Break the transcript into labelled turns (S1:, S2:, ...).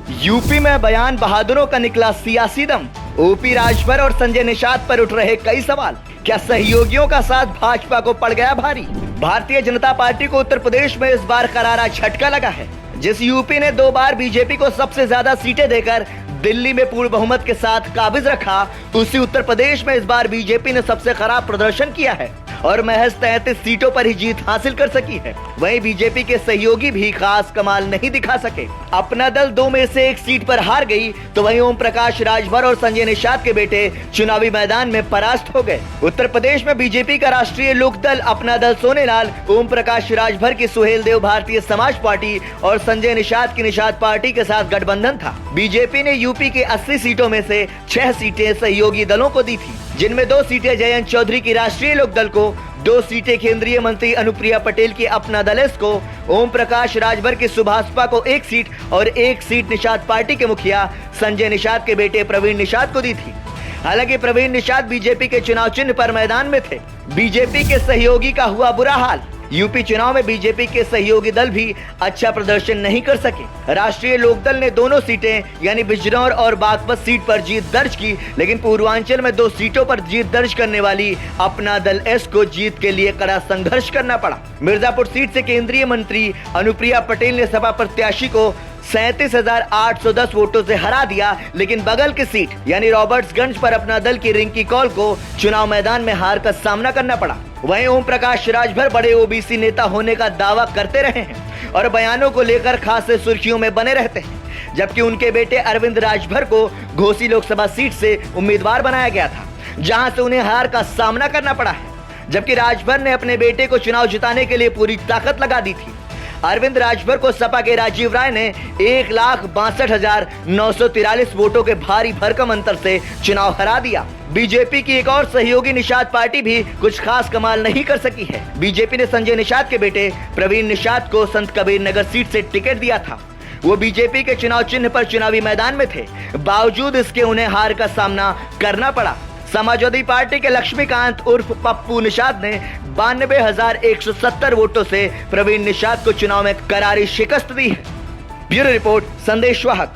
S1: UP में बयान बहादुरों का निकला सियासी दम। ओपी राजभर और संजय निषाद पर उठ रहे कई सवाल। क्या सहयोगियों का साथ भाजपा को पड़ गया भारी? भारतीय जनता पार्टी को उत्तर प्रदेश में इस बार करारा झटका लगा है। जिस यूपी ने 2 बार बीजेपी को सबसे ज्यादा सीटें देकर दिल्ली में पूर्ण बहुमत के साथ काबिज रखा, उसी उत्तर प्रदेश में इस बार बीजेपी ने सबसे खराब प्रदर्शन किया है और महज 33 सीटों पर ही जीत हासिल कर सकी है। वहीं बीजेपी के सहयोगी भी खास कमाल नहीं दिखा सके। अपना दल 2 में से 1 सीट पर हार गई, तो वहीं ओम प्रकाश राजभर और संजय निषाद के बेटे चुनावी मैदान में परास्त हो गए। उत्तर प्रदेश में बीजेपी का राष्ट्रीय लोक दल अपना दल सोनेलाल, ओम प्रकाश राजभर की सुहेलदेव भारतीय समाज पार्टी और संजय निषाद की निषाद पार्टी के साथ गठबंधन था। बीजेपी ने यूपी के 80 सीटों में से 6 सीटें सहयोगी दलों को दी थी, जिनमें 2 सीटें जयंत चौधरी की राष्ट्रीय लोक दल को, 2 सीटें केंद्रीय मंत्री अनुप्रिया पटेल की अपना दल एस को, ओम प्रकाश राजभर की सुभाषपा को 1 सीट और 1 सीट निषाद पार्टी के मुखिया संजय निषाद के बेटे प्रवीण निषाद को दी थी। हालांकि प्रवीण निषाद बीजेपी के चुनाव चिन्ह पर मैदान में थे। बीजेपी के सहयोगी का हुआ बुरा हाल। यूपी चुनाव में बीजेपी के सहयोगी दल भी अच्छा प्रदर्शन नहीं कर सके। राष्ट्रीय लोकदल ने दोनों सीटें यानी बिजनौर और बागपत सीट पर जीत दर्ज की, लेकिन पूर्वांचल में 2 सीटों पर जीत दर्ज करने वाली अपना दल एस को जीत के लिए कड़ा संघर्ष करना पड़ा। मिर्जापुर सीट से केंद्रीय मंत्री अनुप्रिया पटेल ने सपा प्रत्याशी को 37,810 वोटों से हरा दिया, लेकिन बगल की सीट यानी रॉबर्ट्सगंज पर अपना दल की रिंकी कौल को चुनाव मैदान में हार का सामना करना पड़ा। वहीं ओम प्रकाश राजभर बड़े ओबीसी नेता होने का दावा करते रहे हैं और बयानों को लेकर खासे सुर्खियों में बने रहते हैं, जबकि उनके बेटे अरविंद राजभर को घोसी लोकसभा सीट से उम्मीदवार बनाया गया था, जहां से उन्हें हार का सामना करना पड़ा है। जबकि राजभर ने अपने बेटे को चुनाव जिताने के लिए पूरी ताकत लगा दी थी। अरविंद राजभर को सपा के राजीव राय ने 1,62,943 वोटों के भारी भरकम अंतर से चुनाव हरा दिया। बीजेपी की एक और सहयोगी निषाद पार्टी भी कुछ खास कमाल नहीं कर सकी है। बीजेपी ने संजय निषाद के बेटे प्रवीण निषाद को संत कबीर नगर सीट से टिकट दिया था। वो बीजेपी के चुनाव चिन्ह पर चुनावी मैदान में थे, बावजूद इसके उन्हें हार का सामना करना पड़ा। समाजवादी पार्टी के लक्ष्मीकांत उर्फ पप्पू निषाद ने 92,170 वोटों से प्रवीण निषाद को चुनाव में करारी शिकस्त दी है। ब्यूरो रिपोर्ट, संदेश वाहक।